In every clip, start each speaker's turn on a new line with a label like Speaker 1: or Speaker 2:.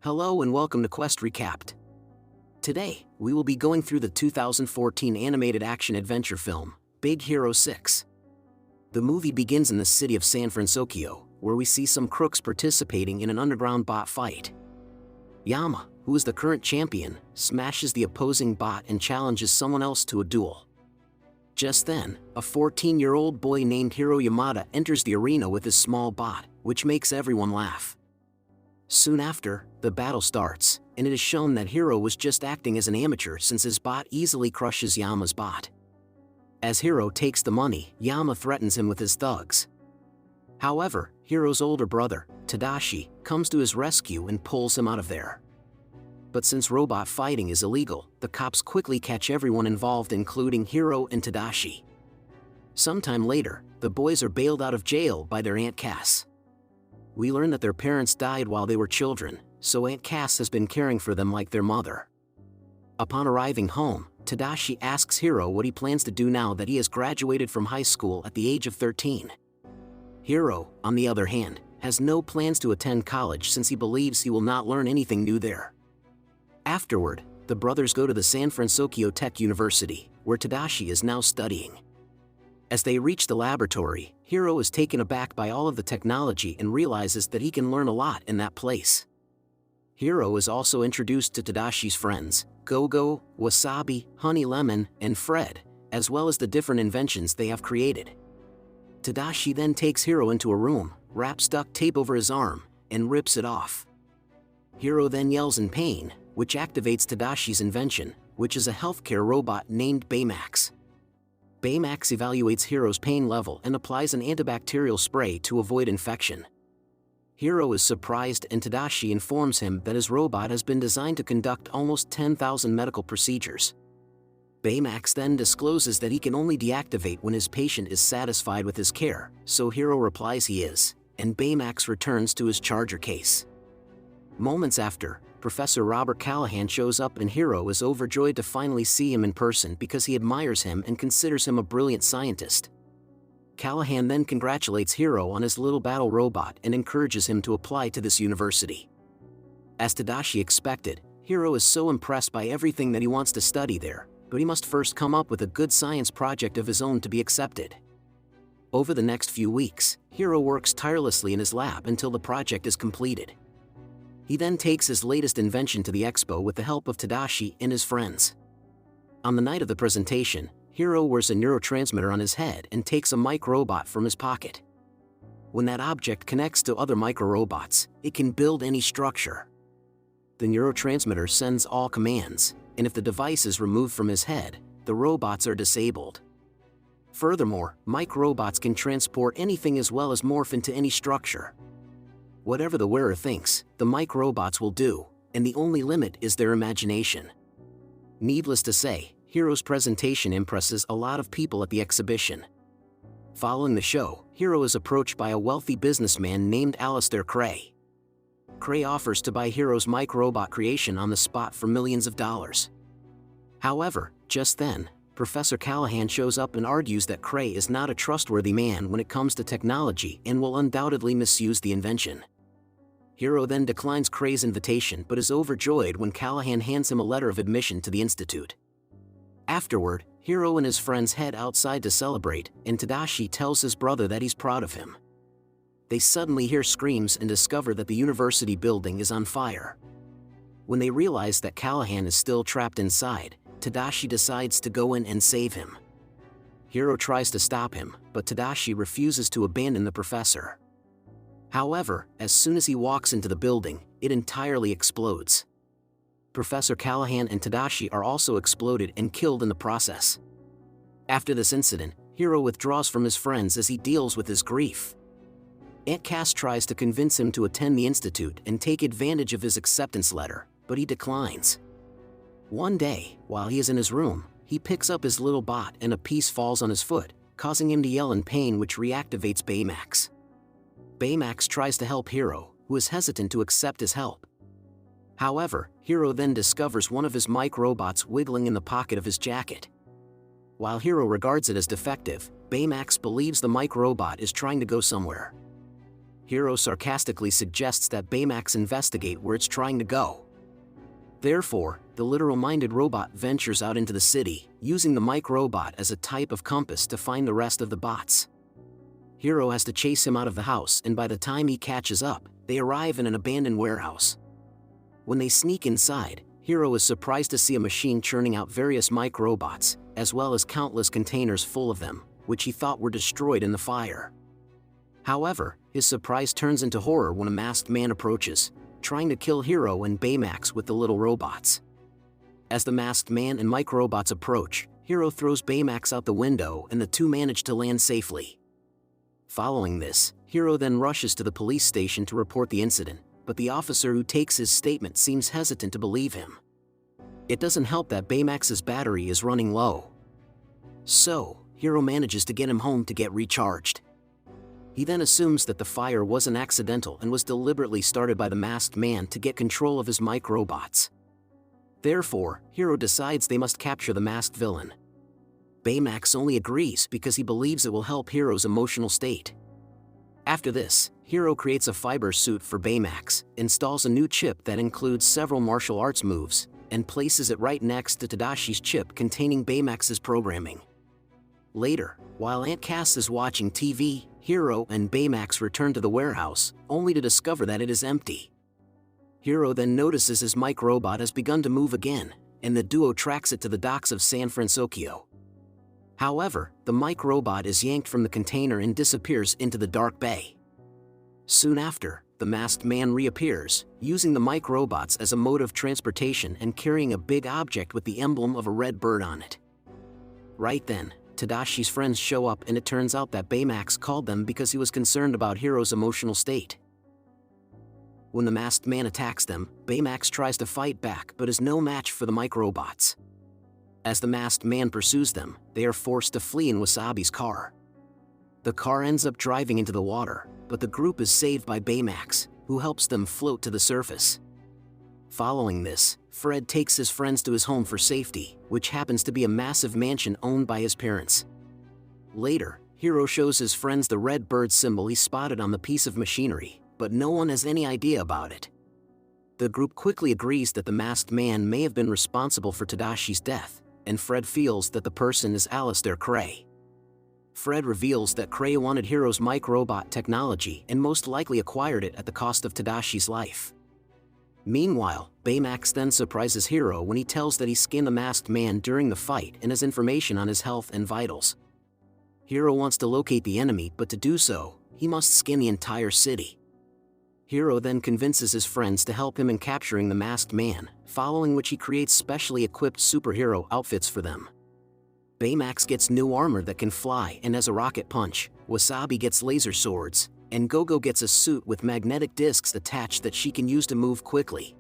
Speaker 1: Hello and welcome to Quest Recapped. Today, we will be going through the 2014 animated action-adventure film, B1g Her0. The movie begins in the city of San Francisco, where we see some crooks participating in an underground bot fight. Yama, who is the current champion, smashes the opposing bot and challenges someone else to a duel. Just then, a 14-year-old boy named Hiro Yamada enters the arena with his small bot, which makes everyone laugh. Soon after, the battle starts, and it is shown that Hiro was just acting as an amateur since his bot easily crushes Yama's bot. As Hiro takes the money, Yama threatens him with his thugs. However, Hiro's older brother, Tadashi, comes to his rescue and pulls him out of there. But since robot fighting is illegal, the cops quickly catch everyone involved, including Hiro and Tadashi. Sometime later, the boys are bailed out of jail by their Aunt Cass. We learn that their parents died while they were children, so Aunt Cass has been caring for them like their mother. Upon arriving home, Tadashi asks Hiro what he plans to do now that he has graduated from high school at the age of 13. Hiro, on the other hand, has no plans to attend college since he believes he will not learn anything new there. Afterward, the brothers go to the San Francisco Tech University, where Tadashi is now studying. As they reach the laboratory, Hiro is taken aback by all of the technology and realizes that he can learn a lot in that place. Hiro is also introduced to Tadashi's friends, Gogo, Wasabi, Honey Lemon, and Fred, as well as the different inventions they have created. Tadashi then takes Hiro into a room, wraps duct tape over his arm, and rips it off. Hiro then yells in pain, which activates Tadashi's invention, which is a healthcare robot named Baymax. Baymax evaluates Hiro's pain level and applies an antibacterial spray to avoid infection. Hiro is surprised and Tadashi informs him that his robot has been designed to conduct almost 10,000 medical procedures. Baymax then discloses that he can only deactivate when his patient is satisfied with his care, so Hiro replies he is, and Baymax returns to his charger case. Moments after, Professor Robert Callahan shows up and Hiro is overjoyed to finally see him in person because he admires him and considers him a brilliant scientist. Callahan then congratulates Hiro on his little battle robot and encourages him to apply to this university. As Tadashi expected, Hiro is so impressed by everything that he wants to study there, but he must first come up with a good science project of his own to be accepted. Over the next few weeks, Hiro works tirelessly in his lab until the project is completed. He then takes his latest invention to the expo with the help of Tadashi and his friends. On the night of the presentation, Hiro wears a neurotransmitter on his head and takes a micro-robot from his pocket. When that object connects to other micro-robots, it can build any structure. The neurotransmitter sends all commands, and if the device is removed from his head, the robots are disabled. Furthermore, micro-robots can transport anything as well as morph into any structure. Whatever the wearer thinks, the micro-robots will do, and the only limit is their imagination. Needless to say, Hiro's presentation impresses a lot of people at the exhibition. Following the show, Hiro is approached by a wealthy businessman named Alistair Cray. Cray offers to buy Hiro's micro-robot creation on the spot for millions of dollars. However, just then, Professor Callahan shows up and argues that Cray is not a trustworthy man when it comes to technology and will undoubtedly misuse the invention. Hiro then declines Cray's invitation but is overjoyed when Callahan hands him a letter of admission to the institute. Afterward, Hiro and his friends head outside to celebrate, and Tadashi tells his brother that he's proud of him. They suddenly hear screams and discover that the university building is on fire. When they realize that Callahan is still trapped inside, Tadashi decides to go in and save him. Hiro tries to stop him, but Tadashi refuses to abandon the professor. However, as soon as he walks into the building, it entirely explodes. Professor Callahan and Tadashi are also exploded and killed in the process. After this incident, Hiro withdraws from his friends as he deals with his grief. Aunt Cass tries to convince him to attend the institute and take advantage of his acceptance letter, but he declines. One day, while he is in his room, he picks up his little bot and a piece falls on his foot, causing him to yell in pain, which reactivates Baymax. Baymax tries to help Hiro, who is hesitant to accept his help. However, Hiro then discovers one of his micro-robots wiggling in the pocket of his jacket. While Hiro regards it as defective, Baymax believes the micro-robot is trying to go somewhere. Hiro sarcastically suggests that Baymax investigate where it's trying to go. Therefore, the literal-minded robot ventures out into the city, using the mic robot as a type of compass to find the rest of the bots. Hiro has to chase him out of the house, and by the time he catches up, they arrive in an abandoned warehouse. When they sneak inside, Hiro is surprised to see a machine churning out various mic robots, as well as countless containers full of them, which he thought were destroyed in the fire. However, his surprise turns into horror when a masked man approaches, trying to kill Hiro and Baymax with the little robots. As the masked man and mic robots approach, Hiro throws Baymax out the window and the two manage to land safely. Following this, Hiro then rushes to the police station to report the incident, but the officer who takes his statement seems hesitant to believe him. It doesn't help that Baymax's battery is running low. So, Hiro manages to get him home to get recharged. He then assumes that the fire wasn't accidental and was deliberately started by the masked man to get control of his mic robots. Therefore, Hiro decides they must capture the masked villain. Baymax only agrees because he believes it will help Hiro's emotional state. After this, Hiro creates a fiber suit for Baymax, installs a new chip that includes several martial arts moves, and places it right next to Tadashi's chip containing Baymax's programming. Later, while Aunt Cass is watching TV, Hiro and Baymax return to the warehouse, only to discover that it is empty. Hiro then notices his mic robot has begun to move again, and the duo tracks it to the docks of San Francisco. However, the mic robot is yanked from the container and disappears into the dark bay. Soon after, the masked man reappears, using the mic robots as a mode of transportation and carrying a big object with the emblem of a red bird on it. Right then, Tadashi's friends show up, and it turns out that Baymax called them because he was concerned about Hiro's emotional state. When the masked man attacks them, Baymax tries to fight back but is no match for the mic robots. As the masked man pursues them, they are forced to flee in Wasabi's car. The car ends up driving into the water, but the group is saved by Baymax, who helps them float to the surface. Following this, Fred takes his friends to his home for safety, which happens to be a massive mansion owned by his parents. Later, Hiro shows his friends the red bird symbol he spotted on the piece of machinery, but no one has any idea about it. The group quickly agrees that the masked man may have been responsible for Tadashi's death, and Fred feels that the person is Alistair Cray. Fred reveals that Cray wanted Hiro's mic robot technology and most likely acquired it at the cost of Tadashi's life. Meanwhile, Baymax then surprises Hiro when he tells that he skinned the masked man during the fight and has information on his health and vitals. Hiro wants to locate the enemy, but to do so, he must skin the entire city. Hiro then convinces his friends to help him in capturing the masked man, following which he creates specially equipped superhero outfits for them. Baymax gets new armor that can fly and has a rocket punch, Wasabi gets laser swords, and Gogo gets a suit with magnetic discs attached that she can use to move quickly.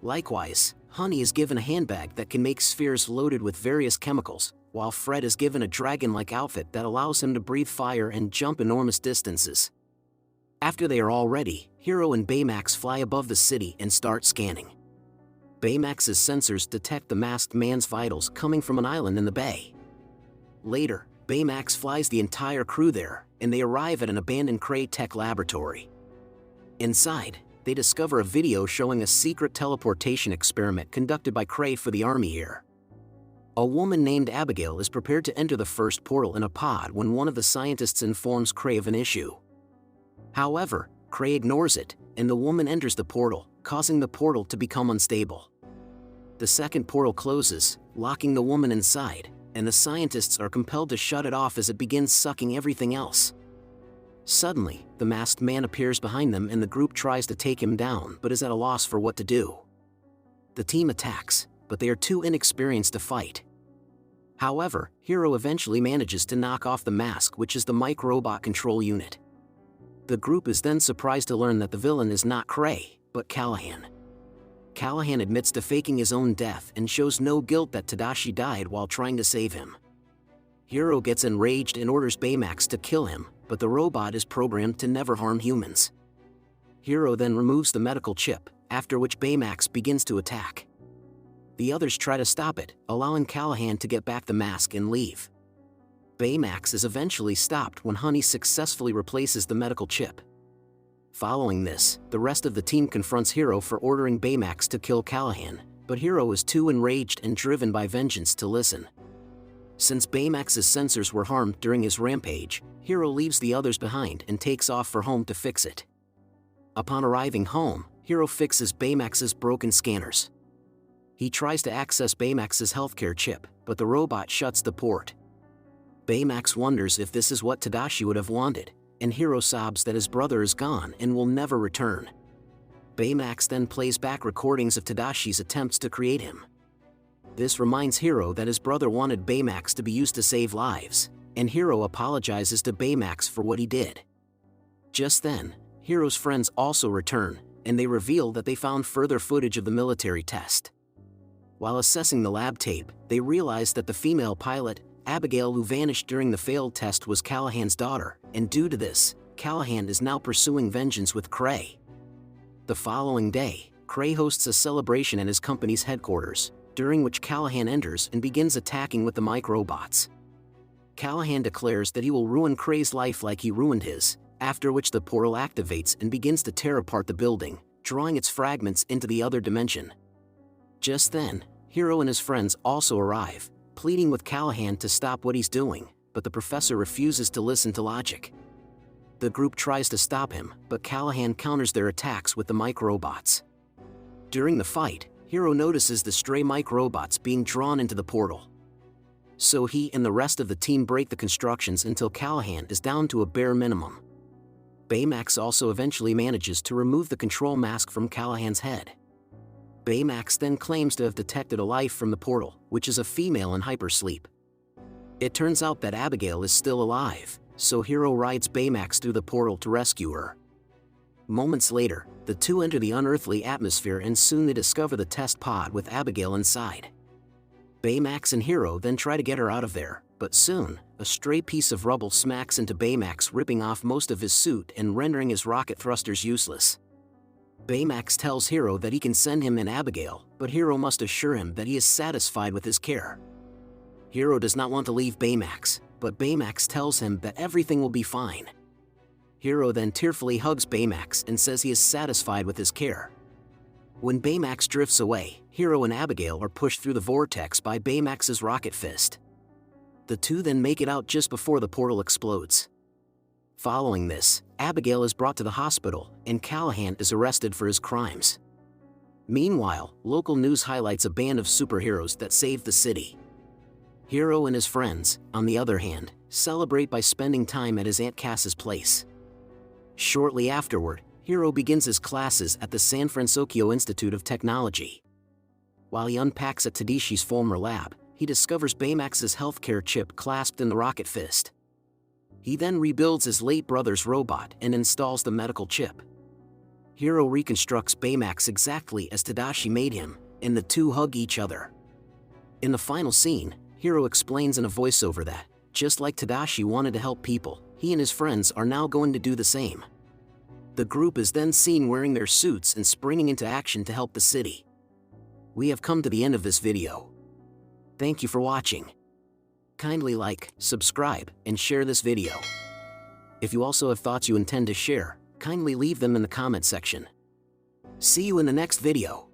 Speaker 1: Likewise, Honey is given a handbag that can make spheres loaded with various chemicals, while Fred is given a dragon-like outfit that allows him to breathe fire and jump enormous distances. After they are all ready, Hiro and Baymax fly above the city and start scanning. Baymax's sensors detect the masked man's vitals coming from an island in the bay. Later, Baymax flies the entire crew there, and they arrive at an abandoned Cray Tech laboratory. Inside, they discover a video showing a secret teleportation experiment conducted by Cray for the army here. A woman named Abigail is prepared to enter the first portal in a pod when one of the scientists informs Cray of an issue. However, Cray ignores it, and the woman enters the portal, causing the portal to become unstable. The second portal closes, locking the woman inside, and the scientists are compelled to shut it off as it begins sucking everything else. Suddenly, the masked man appears behind them and the group tries to take him down but is at a loss for what to do. The team attacks, but they are too inexperienced to fight. However, Hiro eventually manages to knock off the mask, which is the mic robot control unit. The group is then surprised to learn that the villain is not Cray, but Callahan. Callahan admits to faking his own death and shows no guilt that Tadashi died while trying to save him. Hiro gets enraged and orders Baymax to kill him, but the robot is programmed to never harm humans. Hiro then removes the medical chip, after which Baymax begins to attack. The others try to stop it, allowing Callahan to get back the mask and leave. Baymax is eventually stopped when Honey successfully replaces the medical chip. Following this, the rest of the team confronts Hiro for ordering Baymax to kill Callahan, but Hiro is too enraged and driven by vengeance to listen. Since Baymax's sensors were harmed during his rampage, Hiro leaves the others behind and takes off for home to fix it. Upon arriving home, Hiro fixes Baymax's broken scanners. He tries to access Baymax's healthcare chip, but the robot shuts the port. Baymax wonders if this is what Tadashi would have wanted, and Hiro sobs that his brother is gone and will never return. Baymax then plays back recordings of Tadashi's attempts to create him. This reminds Hiro that his brother wanted Baymax to be used to save lives, and Hiro apologizes to Baymax for what he did. Just then, Hiro's friends also return, and they reveal that they found further footage of the military test. While assessing the lab tape, they realize that the female pilot, Abigail, who vanished during the failed test, was Callahan's daughter, and due to this, Callahan is now pursuing vengeance with Cray. The following day, Cray hosts a celebration at his company's headquarters, during which Callahan enters and begins attacking with the microbots. Callahan declares that he will ruin Cray's life like he ruined his, after which the portal activates and begins to tear apart the building, drawing its fragments into the other dimension. Just then, Hiro and his friends also arrive, pleading with Callahan to stop what he's doing, but the professor refuses to listen to logic. The group tries to stop him, but Callahan counters their attacks with the microbots. During the fight, Hiro notices the stray microbots being drawn into the portal. So he and the rest of the team break the constructions until Callahan is down to a bare minimum. Baymax also eventually manages to remove the control mask from Callahan's head. Baymax then claims to have detected a life from the portal, which is a female in hypersleep. It turns out that Abigail is still alive, so Hiro rides Baymax through the portal to rescue her. Moments later, the two enter the unearthly atmosphere and soon they discover the test pod with Abigail inside. Baymax and Hiro then try to get her out of there, but soon, a stray piece of rubble smacks into Baymax, ripping off most of his suit and rendering his rocket thrusters useless. Baymax tells Hiro that he can send him and Abigail, but Hiro must assure him that he is satisfied with his care. Hiro does not want to leave Baymax, but Baymax tells him that everything will be fine. Hiro then tearfully hugs Baymax and says he is satisfied with his care. When Baymax drifts away, Hiro and Abigail are pushed through the vortex by Baymax's rocket fist. The two then make it out just before the portal explodes. Following this, Abigail is brought to the hospital, and Callahan is arrested for his crimes. Meanwhile, local news highlights a band of superheroes that saved the city. Hiro and his friends, on the other hand, celebrate by spending time at his Aunt Cass's place. Shortly afterward, Hiro begins his classes at the San Francisco Institute of Technology. While he unpacks at Tadashi's former lab, he discovers Baymax's healthcare chip clasped in the rocket fist. He then rebuilds his late brother's robot and installs the medical chip. Hiro reconstructs Baymax exactly as Tadashi made him, and the two hug each other. In the final scene, Hiro explains in a voiceover that, just like Tadashi wanted to help people, he and his friends are now going to do the same. The group is then seen wearing their suits and springing into action to help the city. We have come to the end of this video. Thank you for watching. Kindly like, subscribe, and share this video. If you also have thoughts you intend to share, kindly leave them in the comment section. See you in the next video.